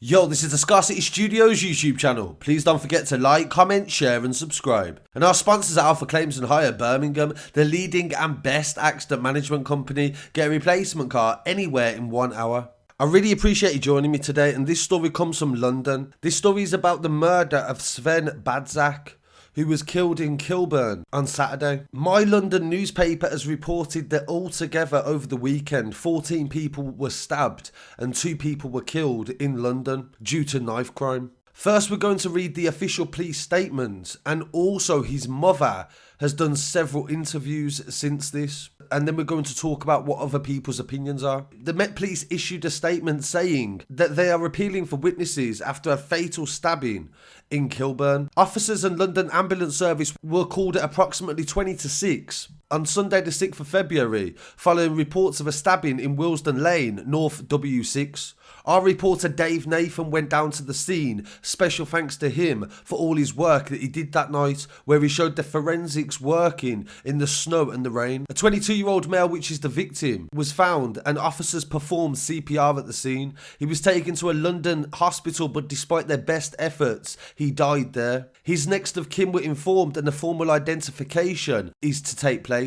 Yo, this is the Scarcity Studios YouTube channel. Please don't forget to like, comment, share and subscribe. And our sponsors are Alpha Claims and Hire Birmingham, the leading and best accident management company. Get a replacement car anywhere in 1 hour. I really appreciate you joining me today, and this story comes from London. This story is about the murder of Sven Badzak, who was killed in Kilburn on Saturday. My London newspaper has reported that altogether over the weekend, 14 people were stabbed and 2 people were killed in London due to knife crime. First, we're going to read the official police statement, and also his mother has done several interviews since this. And then we're going to talk about what other people's opinions are. The Met Police issued a statement saying that they are appealing for witnesses after a fatal stabbing in Kilburn. Officers and London Ambulance Service were called at approximately 20 to 6 on Sunday the 6th of February, following reports of a stabbing in Willesden Lane, North W6. Our reporter Dave Nathan went down to the scene. Special thanks to him for all his work that he did that night, where he showed the forensics working in the snow and the rain. A 22-year-old male, which is the victim, was found and officers performed CPR at the scene. He was taken to a London hospital, but despite their best efforts, he died there. His next of kin were informed and a formal identification is to take place.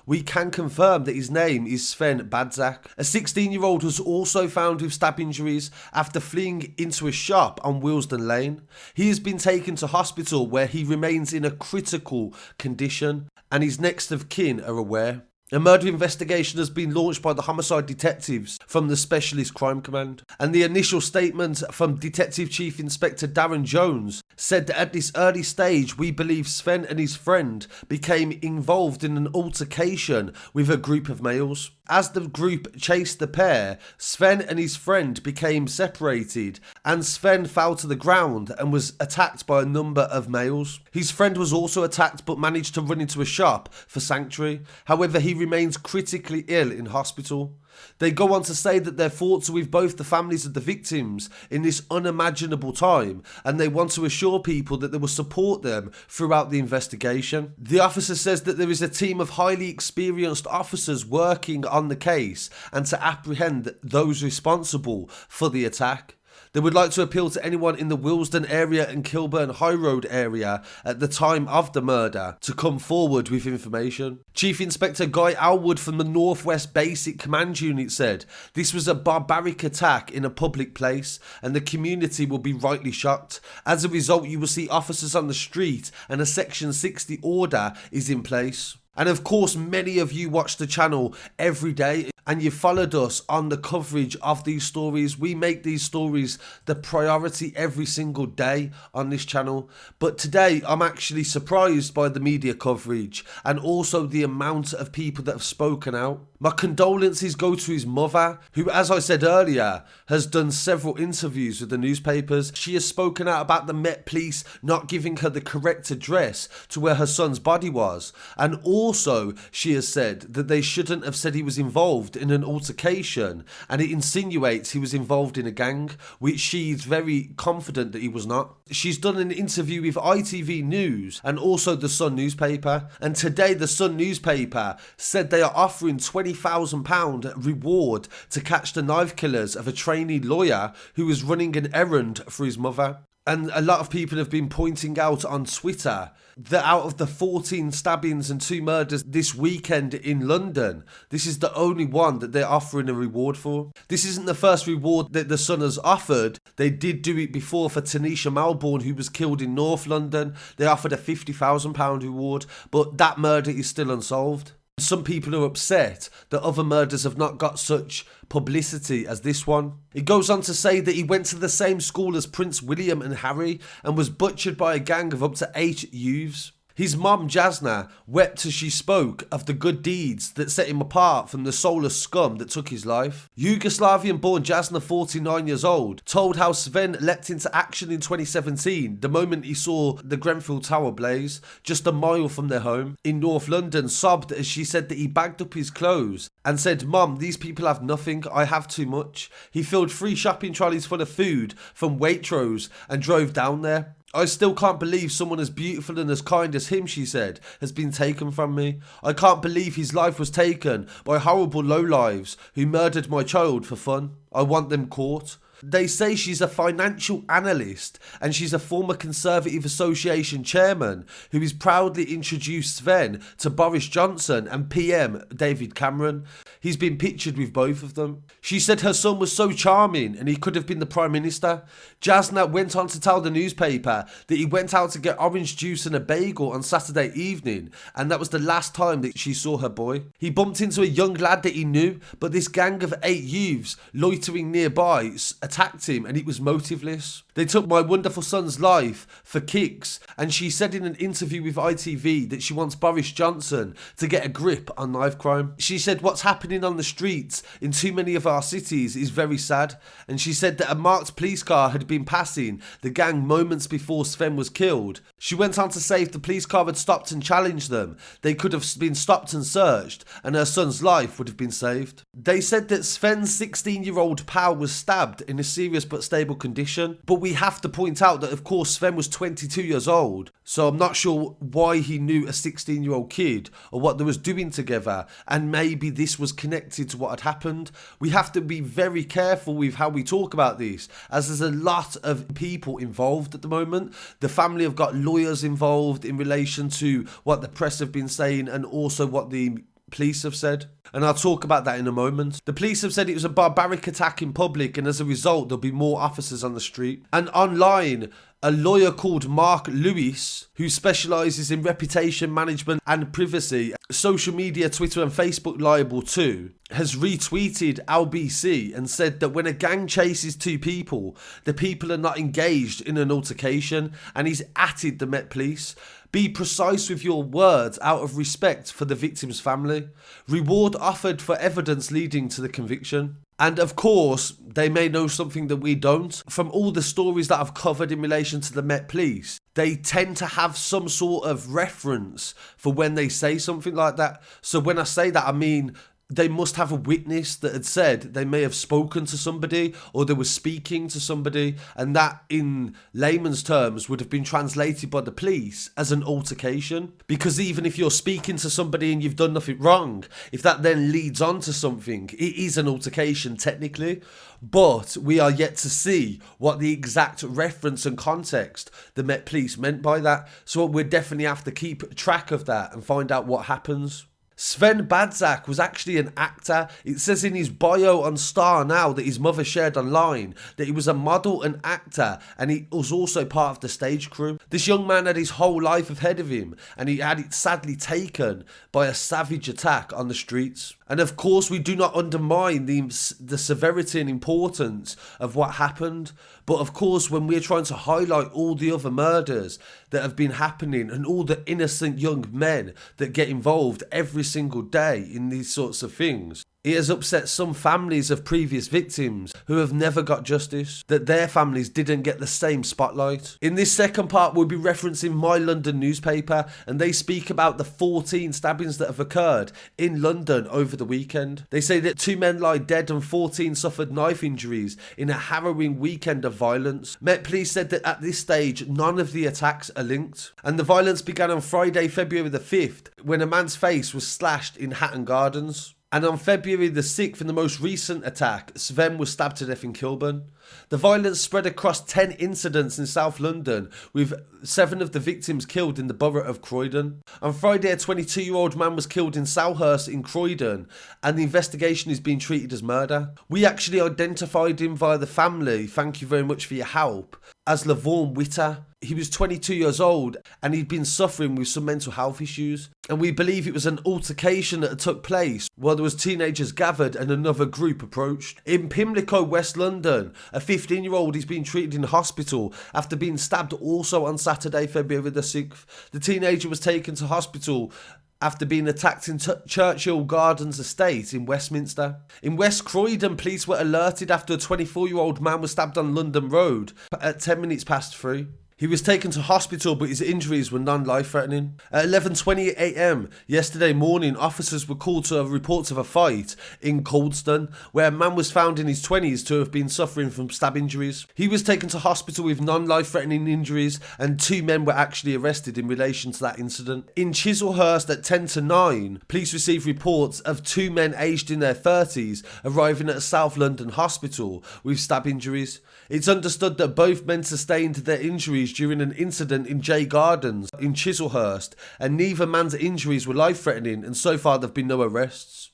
We can confirm that his name is Sven Badzak. A 16-year-old was also found with stab injuries after fleeing into a shop on Willesden Lane. He has been taken to hospital where he remains in a critical condition, and his next of kin are aware. A murder investigation has been launched by the homicide detectives from the Specialist Crime Command, and the initial statement from Detective Chief Inspector Darren Jones said that at this early stage we believe Sven and his friend became involved in an altercation with a group of males. As the group chased the pair, Sven and his friend became separated, and Sven fell to the ground and was attacked by a number of males. His friend was also attacked but managed to run into a shop for sanctuary. However, he remains critically ill in hospital. They go on to say that their thoughts are with both the families of the victims in this unimaginable time, and they want to assure people that they will support them throughout the investigation. The officer says that there is a team of highly experienced officers working on the case and to apprehend those responsible for the attack. They would like to appeal to anyone in the Willesden area and Kilburn High Road area at the time of the murder to come forward with information. Chief Inspector Guy Alwood from the Northwest Basic Command Unit said, "This was a barbaric attack in a public place and the community will be rightly shocked. As a result, you will see officers on the street and a Section 60 order is in place." And of course, many of you watch the channel every day and you've followed us on the coverage of these stories. We make these stories the priority every single day on this channel. But today, I'm actually surprised by the media coverage and also the amount of people that have spoken out. My condolences go to his mother, who, as I said earlier, has done several interviews with the newspapers. She has spoken out about the Met Police not giving her the correct address to where her son's body was. And also, she has said that they shouldn't have said he was involved in an altercation, and it insinuates he was involved in a gang, which she is very confident that he was not. She's done an interview with ITV News and also the Sun newspaper, and today the Sun newspaper said they are offering £20,000 reward to catch the knife killers of a trainee lawyer who was running an errand for his mother. And a lot of people have been pointing out on Twitter that out of the 14 stabbings and 2 murders this weekend in London, this is the only one that they're offering a reward for. This isn't the first reward that the Sun has offered. They did do it before for Tanisha Malborn, who was killed in North London. They offered a £50,000 reward, but that murder is still unsolved. Some people are upset that other murders have not got such publicity as this one. It goes on to say that he went to the same school as Prince William and Harry and was butchered by a gang of up to 8 youths. His mum, Jasna, wept as she spoke of the good deeds that set him apart from the soulless scum that took his life. Yugoslavian-born Jasna, 49 years old, told how Sven leapt into action in 2017 the moment he saw the Grenfell Tower blaze, just a mile from their home. In North London, sobbed as she said that he bagged up his clothes and said, "Mum, these people have nothing, I have too much." He filled 3 shopping trolleys full of food from Waitrose and drove down there. "I still can't believe someone as beautiful and as kind as him," she said, "has been taken from me. I can't believe his life was taken by horrible lowlives who murdered my child for fun. I want them caught." They say she's a financial analyst and she's a former Conservative Association Chairman who has proudly introduced Sven to Boris Johnson and PM David Cameron. He's been pictured with both of them. She said her son was so charming and he could have been the Prime Minister. Jasna went on to tell the newspaper that he went out to get orange juice and a bagel on Saturday evening, and that was the last time that she saw her boy. He bumped into a young lad that he knew, but this gang of 8 youths loitering nearby attacked him and it was motiveless. They took my wonderful son's life for kicks, and she said in an interview with ITV that she wants Boris Johnson to get a grip on knife crime. She said what's happening on the streets in too many of our cities is very sad, and she said that a marked police car had been passing the gang moments before Sven was killed. She went on to say if the police car had stopped and challenged them, they could have been stopped and searched, and her son's life would have been saved. They said that Sven's 16-year-old pal was stabbed in a serious but stable condition, but we have to point out that of course Sven was 22 years old, so I'm not sure why he knew a 16-year-old kid or what they was doing together, and maybe this was connected to what had happened. We have to be very careful with how we talk about this, as there's a lot of people involved at the moment. The family have got lawyers involved in relation to what the press have been saying and also what the police have said, and I'll talk about that in a moment. The police have said it was a barbaric attack in public, and as a result there'll be more officers on the street. And online, a lawyer called Mark Lewis, who specialises in reputation management and privacy, social media, Twitter and Facebook liable too, has retweeted LBC and said that when a gang chases 2 people, the people are not engaged in an altercation, and he's atted the Met Police. Be precise with your words out of respect for the victim's family. Reward offered for evidence leading to the conviction. And of course, they may know something that we don't. From all the stories that I've covered in relation to the Met Police, they tend to have some sort of reference for when they say something like that. So when I say that, I mean they must have a witness that had said they may have spoken to somebody or they were speaking to somebody, and that in layman's terms would have been translated by the police as an altercation. Because even if you're speaking to somebody and you've done nothing wrong, if that then leads on to something, it is an altercation technically. But we are yet to see what the exact reference and context the Met Police meant by that, so we'll definitely have to keep track of that and find out what happens. Sven Badzak was actually an actor. It says in his bio on Star Now that his mother shared online that he was a model and actor, and he was also part of the stage crew. This young man had his whole life ahead of him, and he had it sadly taken by a savage attack on the streets. And of course we do not undermine the severity and importance of what happened, but of course when we're trying to highlight all the other murders that have been happening and all the innocent young men that get involved every single day in these sorts of things, it has upset some families of previous victims who have never got justice, that their families didn't get the same spotlight. In this second part, we'll be referencing My London newspaper, and they speak about the 14 stabbings that have occurred in London over the weekend. They say that 2 men lie dead and 14 suffered knife injuries in a harrowing weekend of violence. Met Police said that at this stage, none of the attacks are linked. And the violence began on Friday, February the 5th, when a man's face was slashed in Hatton Gardens. And on February the 6th, in the most recent attack, Sven was stabbed to death in Kilburn. The violence spread across 10 incidents in South London, with 7 of the victims killed in the borough of Croydon. On Friday, a 22-year-old man was killed in Salhurst in Croydon, and the investigation is being treated as murder. We actually identified him via the family, thank you very much for your help, as Lavaughn Witter. He was 22 years old and he'd been suffering with some mental health issues. And we believe it was an altercation that took place while there was teenagers gathered and another group approached. In Pimlico, West London, a 15-year-old is being treated in hospital after being stabbed also on Saturday, February the 6th. The teenager was taken to hospital after being attacked in Churchill Gardens estate in Westminster. In West Croydon, police were alerted after a 24-year-old man was stabbed on London Road at 10 minutes past 3. He was taken to hospital, but his injuries were non-life-threatening. At 11:20 a.m. yesterday morning, officers were called to reports of a fight in Willesden, where a man was found in his 20s to have been suffering from stab injuries. He was taken to hospital with non-life-threatening injuries, and 2 men were actually arrested in relation to that incident. In Chislehurst at 10 to 9, police received reports of 2 men aged in their 30s arriving at a South London hospital with stab injuries. It's understood that both men sustained their injuries during an incident in Jay Gardens in Chislehurst, and neither man's injuries were life-threatening, and so far there have been no arrests.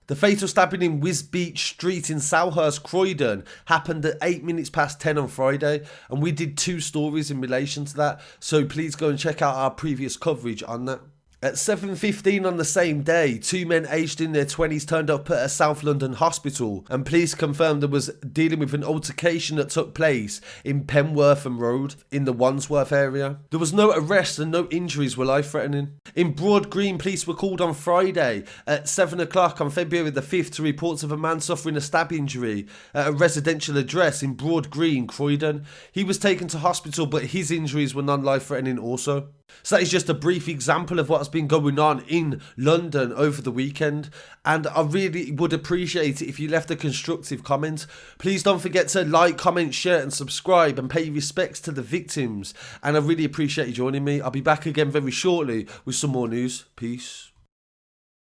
The fatal stabbing in Wisbeach Street in Selhurst, Croydon happened at 8 minutes past 10 on Friday, and we did 2 stories in relation to that, so please go and check out our previous coverage on that. At 7:15 on the same day, 2 men aged in their 20s turned up at a South London hospital, and police confirmed there was dealing with an altercation that took place in Penwortham Road in the Wandsworth area. There was no arrests and no injuries were life-threatening. In Broad Green, police were called on Friday at 7 o'clock on February the 5th to reports of a man suffering a stab injury at a residential address in Broad Green, Croydon. He was taken to hospital, but his injuries were non-life-threatening also. So that is just a brief example of what's been going on in London over the weekend, and I really would appreciate it if you left a constructive comment. Please don't forget to like, comment, share and subscribe, and pay respects to the victims, and I really appreciate you joining me. I'll be back again very shortly with some more news. Peace.